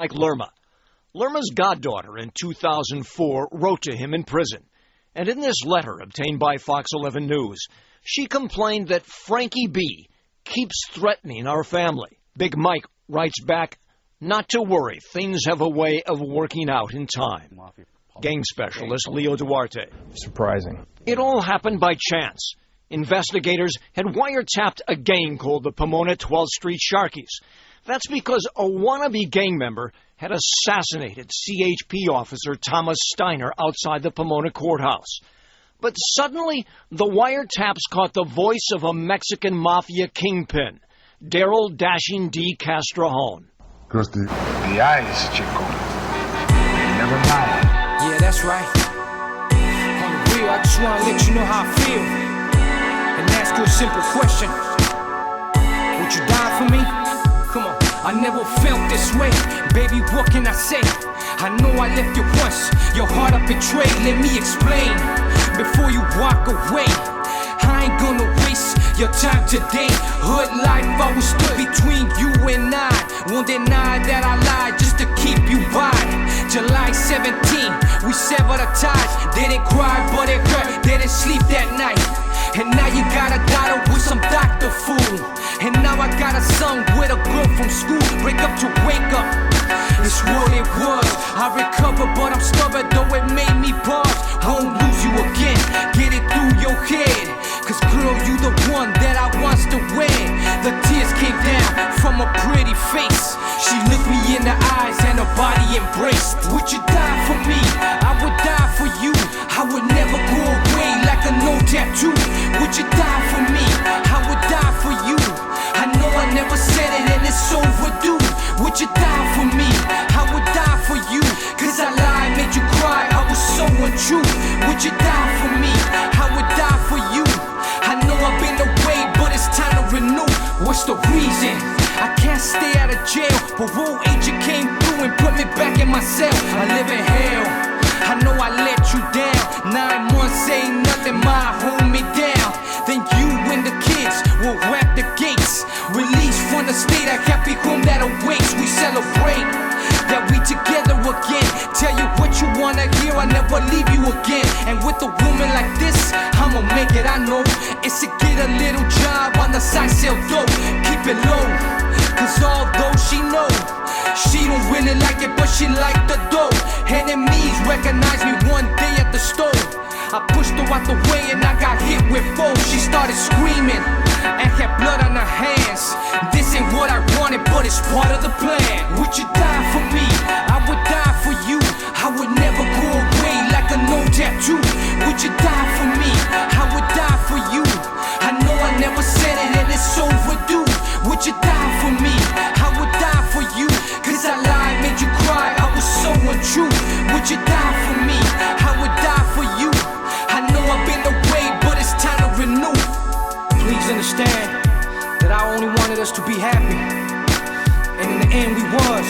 like Lerma. Lerma's goddaughter in 2004 wrote to him in prison. And in this letter obtained by Fox 11 News, she complained that Frankie B keeps threatening our family. Big Mike writes back, "Not to worry, things have a way of working out in time." Gang specialist Leo Duarte. Surprising. It all happened by chance. Investigators had wiretapped a gang called the Pomona 12th Street Sharkies. That's because a wannabe gang member had assassinated CHP officer Thomas Steiner outside the Pomona courthouse. But suddenly, the wiretaps caught the voice of a Mexican mafia kingpin, Daryl Dashing D. Castrojón. Krusty, the eyes, chico. They never lie. Yeah, that's right. On the real, I just want to let you know how I feel. And ask you a simple question. Would you die for me? Come on. I never felt this way. Baby, what can I say? I know I left you once. Your heart I betrayed. Let me explain. Before you walk away, I ain't gonna waste your time today. Hood life always stood between you and I. Won't deny that I lied just to keep you by. July 17, we severed the ties. Didn't cry, but it hurt. Didn't sleep that night. And now you got a daughter with some doctor fool. And now I got a son with a girl from school. Break up to wake up. It's what it was. I recovered, but I'm stubborn, though it made me pause. Won't lose you again. Get it through your head. Cause girl, you the one that I wants to win. The tears came down from a pretty face. She looked me in the eyes and her body embraced. Would you die for me? I would die for you. I would never go away like a no tattoo. Would you die for me? I would die for you. I know I never said it and it's overdue. Would you die for me? I would die for you. Cause I lied, made you cry, I was so untrue. Would you die for me? I would die for you. I know I've been away, but it's time to renew. What's the reason? I can't stay out of jail. Parole agent came through and put me back in my cell. I live in hell. I know I let you down. 9 months ain't nothing, my hold me down. Then you and the kids will wrap the gates. Released from the state, a happy home that awaits. We celebrate that we together again. Tell you what you wanna hear, I never leave you again. And with a woman like this, I'ma make it, I know. It's to get a little job on the side, sell dope. Keep it low, cause although she know she don't really like it, but she like the dough. Enemies recognize me one day at the store. I pushed her out the way and I got hit with foes. She started screaming and had blood on her hands. This ain't what I wanted, but it's part of the plan. Would you die for me? I would die for you. I would never go away like a no tattoo. Would you die for me? I would die for you. I know I never said it and it's overdue. Would you die for me? I would die for you. Cause I lied, made you cry, I was so untrue. Would you die for me? I would die for you. I know I've been away, but it's time to renew. Please understand that I only wanted us to be happy. And in the end we was.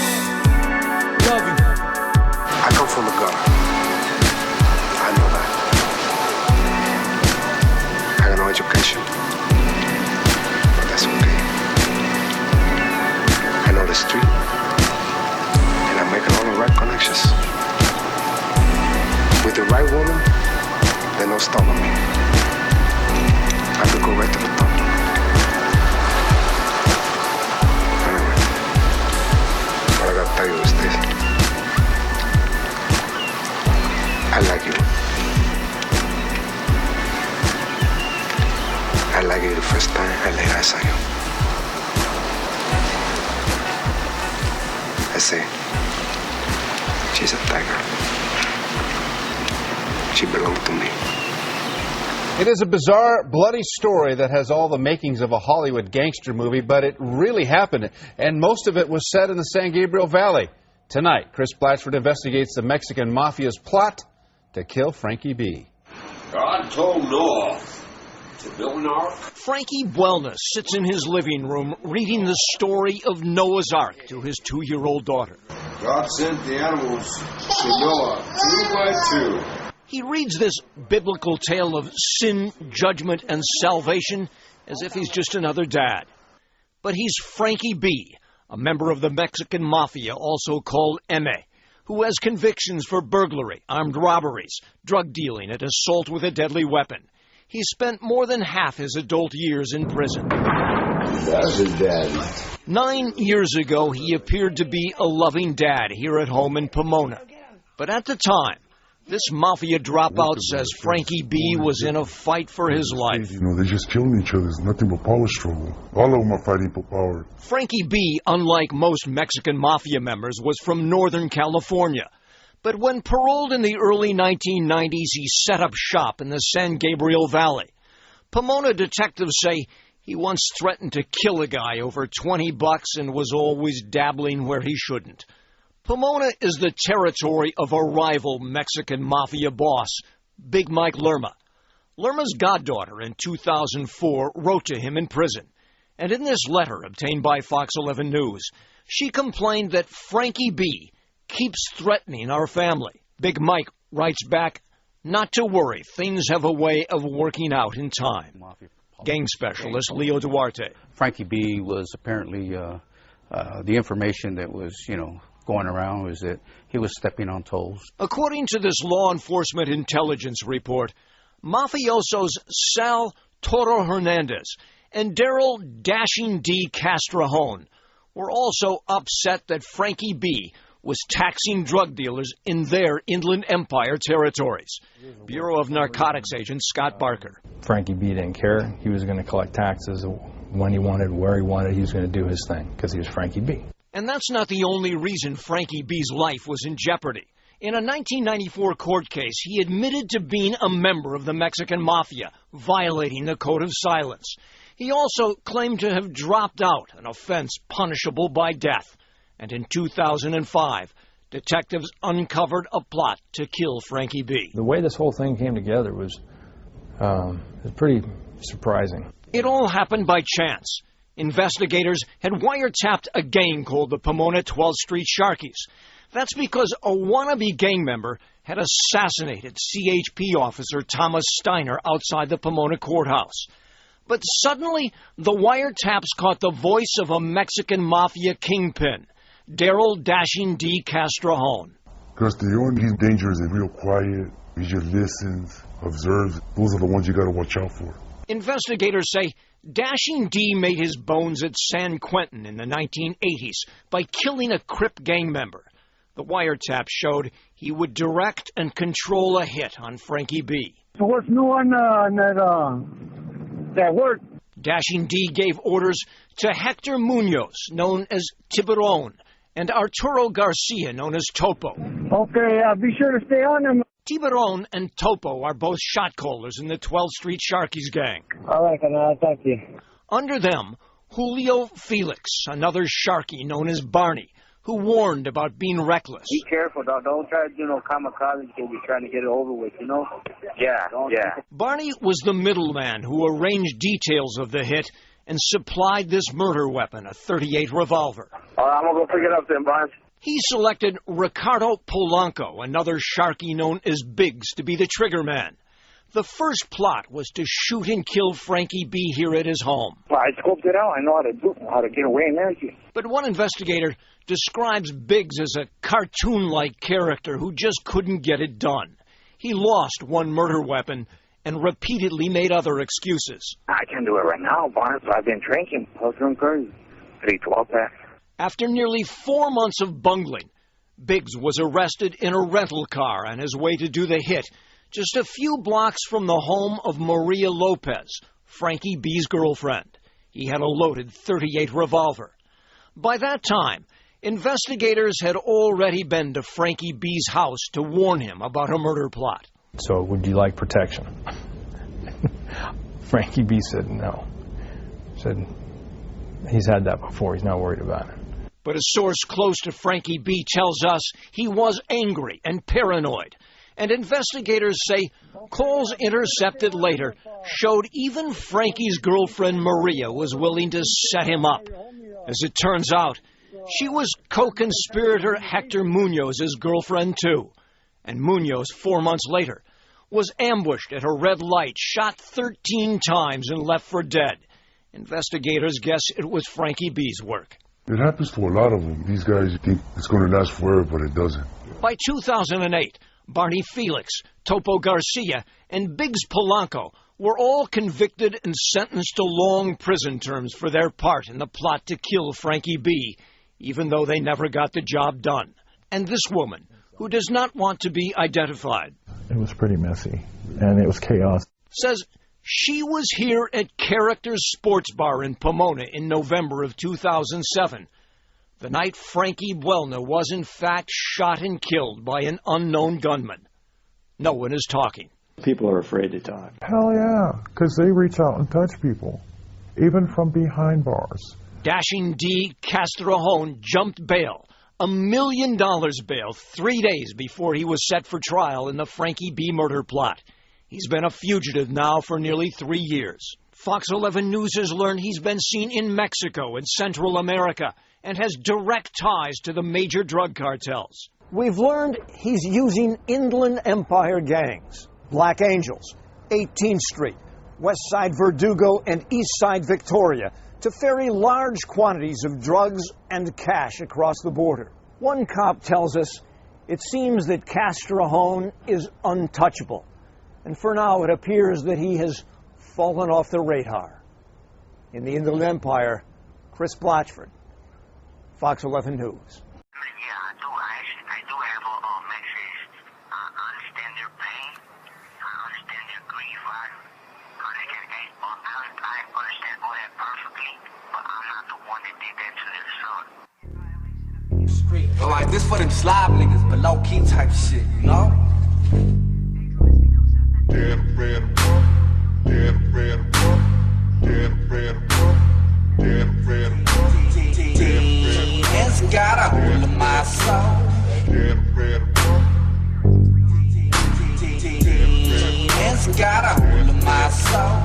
Love you. I come from the gutter. I know that. I got no education. But that's okay. I know the street. And I'm making all the right connections. With the right woman, there's no stopping me. I could go right to the top. Anyway, what I gotta tell you is this. I like you. I like you the first time I laid eyes on you. I say, she's a tiger. She belongs to me. It is a bizarre, bloody story that has all the makings of a Hollywood gangster movie, but it really happened, and most of it was set in the San Gabriel Valley. Tonight, Chris Blatchford investigates the Mexican mafia's plot to kill Frankie B. God told Noah to build an ark. Frankie Buelna sits in his living room reading the story of Noah's Ark to his 2-year-old daughter. God sent the animals to Noah 2 by 2. He reads this biblical tale of sin, judgment, and salvation as if he's just another dad. But he's Frankie B., a member of the Mexican Mafia also called M, who has convictions for burglary, armed robberies, drug dealing, and assault with a deadly weapon. He spent more than half his adult years in prison. That's his daddy. 9 years ago, he appeared to be a loving dad here at home in Pomona. But at the time, this mafia dropout says Frankie B was in a fight for his life. You know, they're just killing each other. It's nothing but power struggle. All of them are fighting for power. Frankie B, unlike most Mexican mafia members, was from Northern California. But when paroled in the early 1990s, he set up shop in the San Gabriel Valley. Pomona detectives say he once threatened to kill a guy over $20 and was always dabbling where he shouldn't. Pomona is the territory of a rival Mexican mafia boss, Big Mike Lerma. Lerma's goddaughter in 2004 wrote to him in prison. And in this letter obtained by Fox 11 News, she complained that Frankie B keeps threatening our family. Big Mike writes back, "Not to worry, things have a way of working out in time." Gang specialist Leo Duarte. Frankie B was apparently, the information that was, going around was that he was stepping on toes. According to this law enforcement intelligence report, mafiosos Sal Toro Hernandez and Daryl Dashing D Castrejón were also upset that Frankie B was taxing drug dealers in their Inland Empire territories. Bureau of Narcotics agent Scott Barker. Frankie B didn't care. He was going to collect taxes when he wanted, where he wanted. He was going to do his thing because he was Frankie B. And that's not the only reason Frankie B's life was in jeopardy. In a 1994 court case, he admitted to being a member of the Mexican Mafia, violating the code of silence. He also claimed to have dropped out, an offense punishable by death. And in 2005, detectives uncovered a plot to kill Frankie B. The way this whole thing came together was pretty surprising. It all happened by chance. Investigators had wiretapped a gang called the Pomona 12th Street Sharkies. That's because a wannabe gang member had assassinated CHP officer Thomas Steiner outside the Pomona courthouse. But suddenly, the wiretaps caught the voice of a Mexican Mafia kingpin, Daryl Dashing D Castrejón. Because the only danger is real quiet. He just listens, observes. Those are the ones you got to watch out for. Investigators say Dashing D made his bones at San Quentin in the 1980s by killing a Crip gang member. The wiretap showed he would direct and control a hit on Frankie B. So what's new on that work? Dashing D gave orders to Hector Munoz, known as Tiburon, and Arturo Garcia, known as Topo. Okay, be sure to stay on them. Tiburon and Topo are both shot callers in the 12th Street Sharkies gang. All right, I'll talk to you. Under them, Julio Felix, another Sharky known as Barney, who warned about being reckless. Be careful, dog. Don't try to do no kamikaze because you're trying to get it over with, Yeah. Barney was the middleman who arranged details of the hit and supplied this murder weapon, a .38 revolver. All right, I'm going to go pick it up then, Barnes. He selected Ricardo Polanco, another Sharky known as Biggs, to be the trigger man. The first plot was to shoot and kill Frankie B here at his home. Well, I scoped it out. I know how to get away in there. But one investigator describes Biggs as a cartoon-like character who just couldn't get it done. He lost one murder weapon and repeatedly made other excuses. I can't do it right now, Barnes. I've been drinking. I was doing crazy. 312 pack. After nearly 4 months of bungling, Biggs was arrested in a rental car on his way to do the hit, just a few blocks from the home of Maria Lopez, Frankie B's girlfriend. He had a loaded .38 revolver. By that time, investigators had already been to Frankie B's house to warn him about a murder plot. So would you like protection? Frankie B said no. Said he's had that before. He's not worried about it. But a source close to Frankie B tells us he was angry and paranoid. And investigators say calls intercepted later showed even Frankie's girlfriend Maria was willing to set him up. As it turns out, she was co-conspirator Hector Munoz's girlfriend too. And Munoz, 4 months later, was ambushed at a red light, shot 13 times and left for dead. Investigators guess it was Frankie B's work. It happens to a lot of them. These guys think it's going to last forever, but it doesn't. By 2008, Barney Felix, Topo Garcia, and Biggs Polanco were all convicted and sentenced to long prison terms for their part in the plot to kill Frankie B., even though they never got the job done. And this woman, who does not want to be identified, it was pretty messy, and it was chaos, says she was here at Characters Sports Bar in Pomona in November of 2007, the night Frankie Buelna was in fact shot and killed by an unknown gunman. No one is talking. People are afraid to talk. Hell yeah, because they reach out and touch people, even from behind bars. Dashing D. Castrejón jumped bail, $1 million bail, 3 days before he was set for trial in the Frankie B. murder plot. He's been a fugitive now for nearly 3 years. Fox 11 News has learned he's been seen in Mexico and Central America and has direct ties to the major drug cartels. We've learned he's using Inland Empire gangs, Black Angels, 18th Street, West Side Verdugo, and East Side Victoria to ferry large quantities of drugs and cash across the border. One cop tells us it seems that Castrejón is untouchable. And for now, it appears that he has fallen off the radar. In the Inland Empire, Chris Blatchford, Fox 11 News. Yeah, I do have a message. I understand their pain. I understand their grief. I understand all that perfectly, but I'm not the one that did that to their son. Like, this for them slob niggas, but low-key type shit, you know? Dead red rum, dead red rum, dead red rum, dead red rum. It's got a hold of my soul. Dead red rum. It's got a hold of my soul.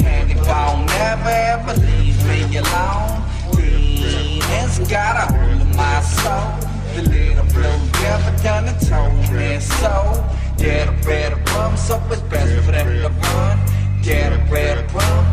And if I'll never ever leave me alone. It's got a hold of my soul. The little blue devil done it told me so. Get a red rum, so it's best for them to run. Get a red rum.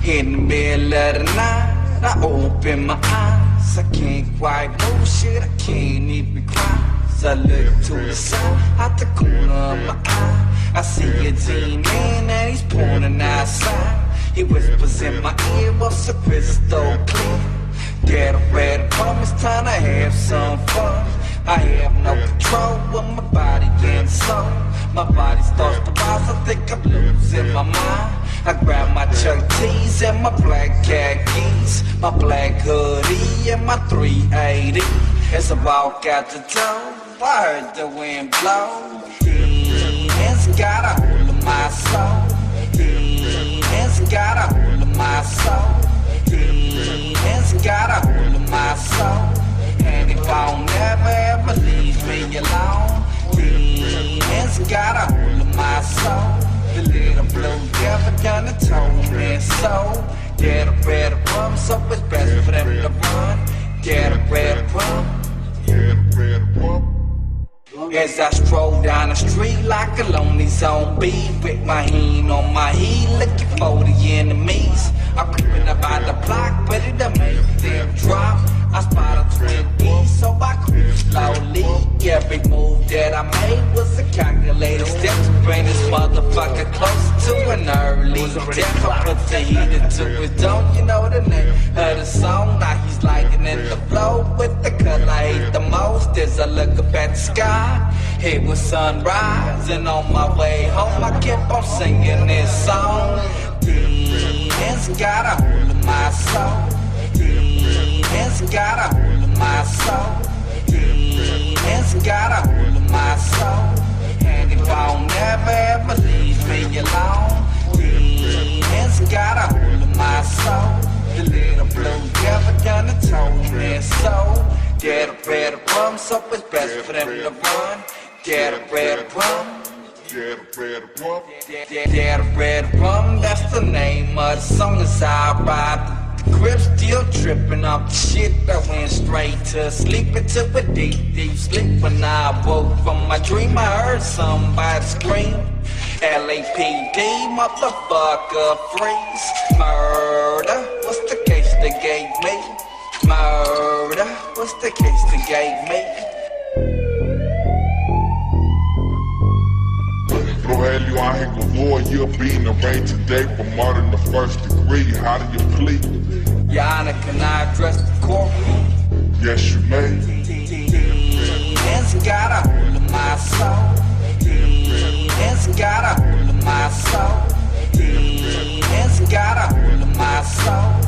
In the middle of the night, I open my eyes. I can't quite move shit, I can't even cry. So I look to the side, out the corner of my eye. I see a demon and he's pointing outside. He whispers in my ear, what's a crystal clear? Get a red rum, it's time to have some fun. I have no control of my body and soul. My body starts to rise, I think I'm losing my mind. I grab my Chuck T's and my black khakis, my black hoodie and my 380. As I walk out the door, I heard the wind blow. It's got a hold of my soul. It's got a hold of my soul. It's got a hold of my soul. And if I'll never ever leave me alone, it's got a hold of my soul. The little blue devil done it told me so. Get a red rum, so it's best for them to run. Get a red rum. Get a red rum. As I stroll down the street like a lonely zombie, with my hand on my heel, looking for the enemies. I'm creeping about the block, ready to make them drop. I spot a twin D, so I creep slowly. Every move that I made was a calculated step to bring this motherfucker closer to an early death. I put the heat into his dome, you know the name of the song. Now he's lighting in the flow with the color I hate the most. As I look up at the sky, it was sunrise, and on my way home I kept on singing this song. It's got a hold of my soul. It's got a hold of my soul. It's got a hold of my soul. And if I'll never ever leave me alone, it's got a hold of my soul. The little blue devil done it told me so. Get a red rum, so it's best for them to run. Get a red rum. Get a red rum. Get a red rum, that's the name of the song. As I ride the crib, still tripping off the shit. I went straight to sleep into a deep, deep sleep. When I woke from my dream, I heard somebody scream. LAPD, motherfucker, freeze. Murder, What's the case they gave me? Murder. What's the case they gave me? Rogelio Angel, Lord, you're being arraigned today for murder in the first degree. How do you plead? Your Honor, can I address the courtroom? Yes, you may. Demons got a hold of my soul. Demons got a hold of my soul. Demons got a hold of my soul.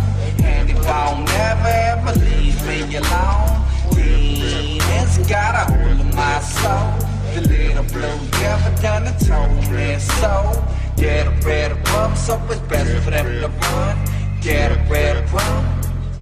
And if I don't never ever leave me alone. Demons got a hold of my soul. The little blue devil done and told me so. Get a red rum, so it's best for them to run. Get a red rum,